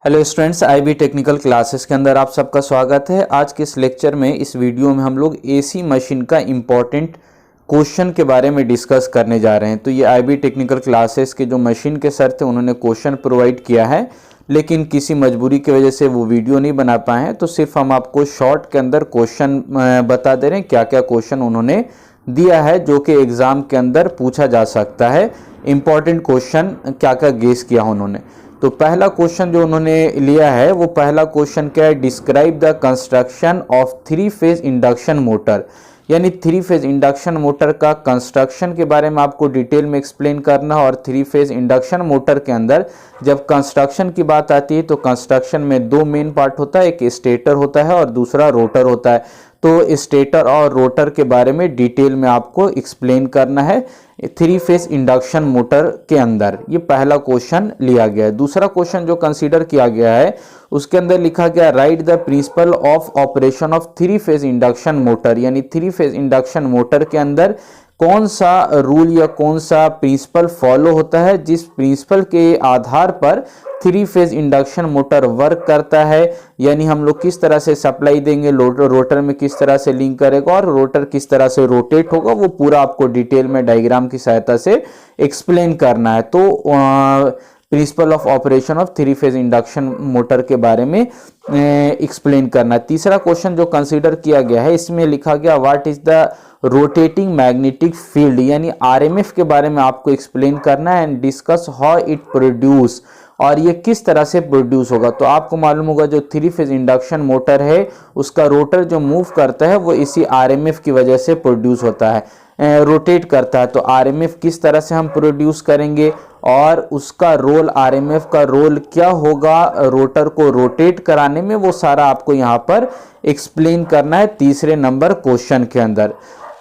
Hello students, IB technical classes के अंदर आप सबका स्वागत है। आज के इस लेक्चर में, इस वीडियो में हम लोग एसी मशीन का इम्पॉर्टेंट क्वेश्चन के बारे में डिस्कस करने जा रहे हैं। तो ये आईबी टेक्निकल क्लासेस के जो मशीन के सर थे उन्होंने क्वेश्चन प्रोवाइड किया है, लेकिन किसी मजबूरी की वजह से वो वीडियो नहीं बना पाए हैं। तो सिर्फ हम आपको शॉर्ट के अंदर क्वेश्चन बता दे रहे हैं, क्या क्या क्वेश्चन उन्होंने दिया है जो कि एग्जाम के अंदर पूछा जा सकता है। इम्पॉर्टेंट क्वेश्चन क्या क्या गेस किया उन्होंने। तो पहला क्वेश्चन जो उन्होंने लिया है, वो पहला क्वेश्चन क्या है, describe the construction of 3 phase induction motor. यानी 3 फेज इंडक्शन मोटर का कंस्ट्रक्शन के बारे में आपको डिटेल में एक्सप्लेन करना। और 3 फेज इंडक्शन मोटर के अंदर जब कंस्ट्रक्शन की बात आती है तो कंस्ट्रक्शन में 2 मेन पार्ट होता है, एक स्टेटर होता है और दूसरा रोटर होता है। तो स्टेटर और रोटर के बारे में डिटेल में आपको एक्सप्लेन करना है 3 फेज इंडक्शन मोटर के अंदर। ये पहला क्वेश्चन लिया गया है। दूसरा क्वेश्चन जो कंसीडर किया गया है उसके अंदर लिखा गया, right the principle of operation of 3 phase induction motor. यानी 3 फेज इंडक्शन मोटर के अंदर कौन सा रूल या कौन सा प्रिंसिपल फॉलो होता है, जिस प्रिंसिपल के आधार पर 3 फेज इंडक्शन मोटर वर्क करता है। यानी हम लोग किस तरह से सप्लाई देंगे, रोटर में किस तरह से लिंक करेगा और रोटर किस तरह से रोटेट होगा, वो पूरा आपको डिटेल में डायग्राम की सहायता से एक्सप्लेन करना है। तो principle of operation of 3 phase induction motor के बारे में एक्सप्लेन करना है। तीसरा क्वेश्चन जो कंसीडर किया गया है, इसमें लिखा गया, what is the rotating magnetic field. यानी आरएमएफ के बारे में आपको एक्सप्लेन करना है and discuss how it produce, और ये किस तरह से प्रोड्यूस होगा। तो आपको मालूम होगा जो 3 फेज इंडक्शन मोटर है उसका रोटर जो मूव करता है वो इसी आरएमएफ की वजह से प्रोड्यूस होता है, रोटेट करता है। तो आरएमएफ किस तरह से हम प्रोड्यूस करेंगे और उसका रोल, आरएमएफ का रोल क्या होगा रोटर को रोटेट कराने में, वो सारा आपको यहाँ पर एक्सप्लेन करना है तीसरे नंबर क्वेश्चन के अंदर।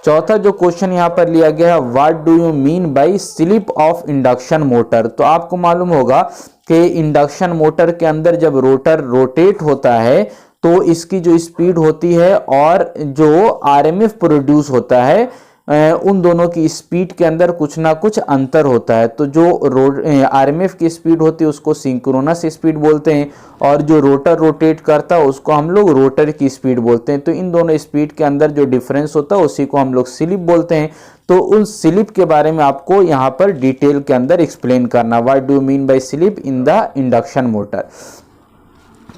चौथा जो क्वेश्चन यहाँ पर लिया गया है, what do you mean bye slip of induction motor. तो आपको मालूम होगा कि इंडक्शन मोटर के अंदर जब रोटर रोटेट होता है तो इसकी जो स्पीड होती है और जो आरएमएफ प्रोड्यूस होता है, उन दोनों की स्पीड के अंदर कुछ ना कुछ अंतर होता है। तो जो आरएमएफ की स्पीड होती है उसको सिंक्रोनस स्पीड बोलते हैं, और जो रोटर रोटेट करता है उसको हम लोग रोटर की स्पीड बोलते हैं। तो इन दोनों स्पीड के अंदर जो डिफरेंस होता है उसी को हम लोग स्लिप बोलते हैं। तो उन स्लिप के बारे में आपको यहाँ पर डिटेल के अंदर एक्सप्लेन करना, what do you mean bye slip in the induction motor.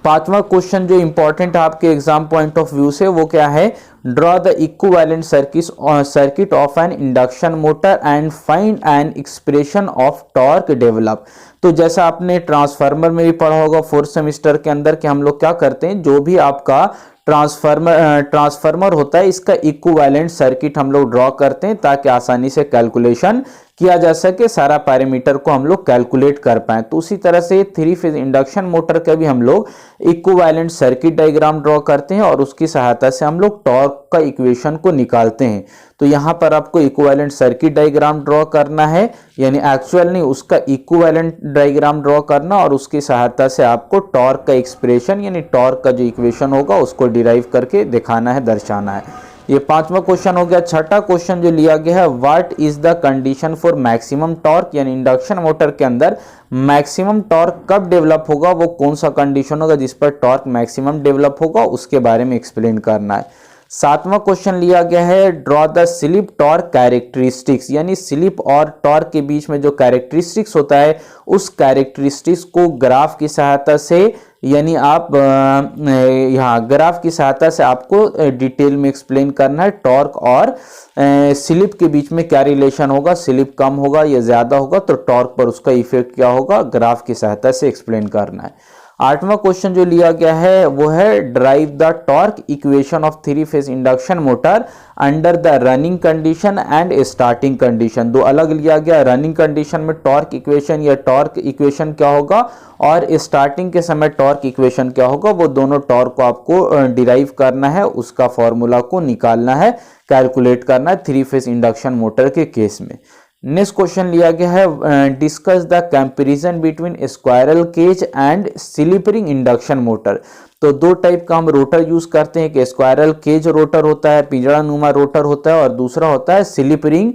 पांचवा क्वेश्चन जो इंपॉर्टेंट आपके एग्जाम पॉइंट ऑफ व्यू से, वो क्या है, draw the equivalent circuit of N induction motor and find an expression of torque develop. तो जैसा आपने ट्रांसफार्मर में भी पढ़ा होगा 4th सेमेस्टर के अंदर कि हम लोग क्या करते हैं, जो भी आपका ट्रांसफार्मर होता है इसका इक्विवेलेंट सर्किट हम लोग ड्रॉ करते हैं ताकि आसानी से कैलकुलेशन किया जा सके, सारा पैरामीटर को हम लोग कैलकुलेट कर पाए। तो उसी तरह से 3 फेज इंडक्शन मोटर का भी हम लोग इक्विवेलेंट सर्किट डायग्राम ड्रॉ करते हैं और उसकी सहायता से हम लोग टॉर्क का इक्वेशन को निकालते हैं। तो यहाँ पर आपको इक्विवेलेंट सर्किट डायग्राम ड्रॉ करना है, यानी एक्चुअल नहीं, उसका इक्विवेलेंट डायग्राम ड्रॉ करना और उसकी सहायता से आपको टॉर्क का एक्सप्रेशन यानी टॉर्क का जो इक्वेशन होगा उसको डिराइव करके दिखाना है, दर्शाना है। ये पांचवा क्वेश्चन हो गया। छठा क्वेश्चन जो लिया गया है, what is the condition for maximum torque. यानी इंडक्शन मोटर के अंदर मैक्सिमम टॉर्क कब डेवलप होगा, वो कौन सा कंडीशन होगा जिस पर टॉर्क मैक्सिमम डेवलप होगा, उसके बारे में एक्सप्लेन करना है। सातवां क्वेश्चन लिया गया है, draw the slip torque characteristics. यानी स्लिप और टॉर्क के बीच में जो कैरेक्टरिस्टिक्स होता है उस कैरेक्टरिस्टिक्स को ग्राफ की सहायता से, यानी आप यहाँ ग्राफ की सहायता से आपको डिटेल में एक्सप्लेन करना है टॉर्क और स्लिप के बीच में क्या रिलेशन होगा, स्लिप कम होगा या ज्यादा होगा तो टॉर्क पर उसका इफेक्ट क्या होगा, ग्राफ की सहायता से एक्सप्लेन करना है। आठवां क्वेश्चन जो लिया गया है वो है, drive the torque equation of 3 phase induction motor under the running condition and starting condition. दो अलग लिया गया, रनिंग कंडीशन में टॉर्क इक्वेशन या टॉर्क इक्वेशन क्या होगा और स्टार्टिंग के समय टॉर्क इक्वेशन क्या होगा, वो दोनों टॉर्क को आपको डिराइव करना है, उसका फॉर्मूला को निकालना है, कैलकुलेट करना है 3 फेज इंडक्शन मोटर के केस में। नेक्स्ट क्वेश्चन लिया गया है, discuss the comparison between squirrel cage and slip ring induction motor. तो दो टाइप का हम रोटर यूज करते हैं, एक स्क्वायरल केज रोटर होता है, पिंजरा नुमा रोटर होता है, और दूसरा होता है स्लिप रिंग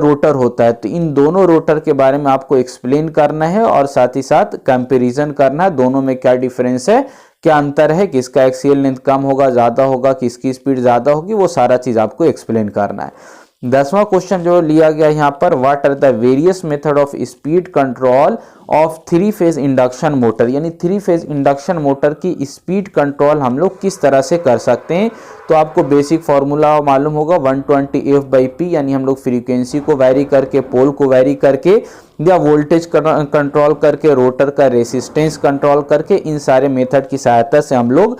रोटर होता है। तो इन दोनों रोटर के बारे में आपको एक्सप्लेन करना है और साथ ही साथ कंपैरिजन करना है, दोनों में क्या डिफरेंस है, क्या अंतर है, किसका एक्सियल लेंथ कम होगा, ज्यादा होगा, किसकी स्पीड ज्यादा होगी, वो सारा चीज आपको एक्सप्लेन करना है। 10वां क्वेश्चन जो लिया गया यहाँ पर, what are the various method of speed control of 3 phase induction motor, यानी 3 फेज इंडक्शन मोटर की स्पीड कंट्रोल हम लोग किस तरह से कर सकते हैं। तो आपको बेसिक फॉर्मूला मालूम होगा 120F/P, यानी हम लोग फ्रीक्वेंसी को वैरी करके, पोल को वैरी करके, या वोल्टेज कंट्रोल करके, रोटर का रेसिस्टेंस कंट्रोल करके, इन सारे मेथड की सहायता से हम लोग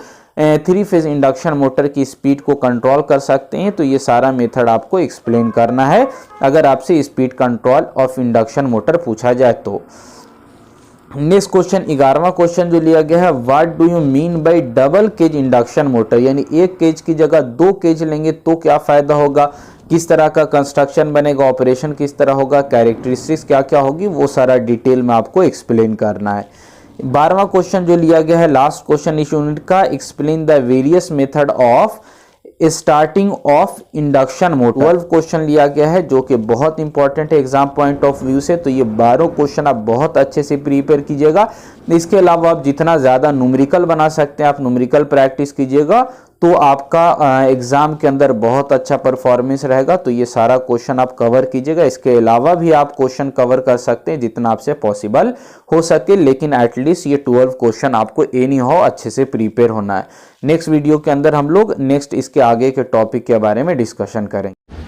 3 फेज इंडक्शन मोटर की स्पीड को कंट्रोल कर सकते हैं। तो ये सारा मेथड आपको एक्सप्लेन करना है अगर आपसे speed control of induction motor पूछा जाए तो। नेक्स्ट क्वेश्चन 11वां क्वेश्चन जो लिया गया है, what do you mean by double cage induction motor, यानी एक केज की जगह 2 केज लेंगे तो क्या फायदा होगा, किस तरह का कंस्ट्रक्शन बनेगा, ऑपरेशन किस तरह होगा, कैरेक्टरिस्टिक्स क्या क्या होगी, वो सारा डिटेल में आपको एक्सप्लेन करना है। 12वां क्वेश्चन जो लिया गया है, लास्ट क्वेश्चन इस यूनिट का, explain the various method of starting of induction motor. 12 question लिया गया है जो कि बहुत इंपॉर्टेंट है एग्जाम पॉइंट ऑफ व्यू से। तो ये 12 क्वेश्चन आप बहुत अच्छे से प्रिपेयर कीजिएगा। इसके अलावा आप जितना ज़्यादा न्यूमेरिकल बना सकते हैं आप न्यूमेरिकल प्रैक्टिस कीजिएगा, तो आपका एग्जाम के अंदर बहुत अच्छा परफॉर्मेंस रहेगा। तो ये सारा क्वेश्चन आप कवर कीजिएगा। इसके अलावा भी आप क्वेश्चन कवर कर सकते हैं जितना आपसे पॉसिबल हो सके, लेकिन एटलीस्ट ये 12 क्वेश्चन आपको एनी हो अच्छे से प्रिपेयर होना है। नेक्स्ट वीडियो के अंदर हम लोग नेक्स्ट इसके आगे के टॉपिक के बारे में डिस्कशन करेंगे।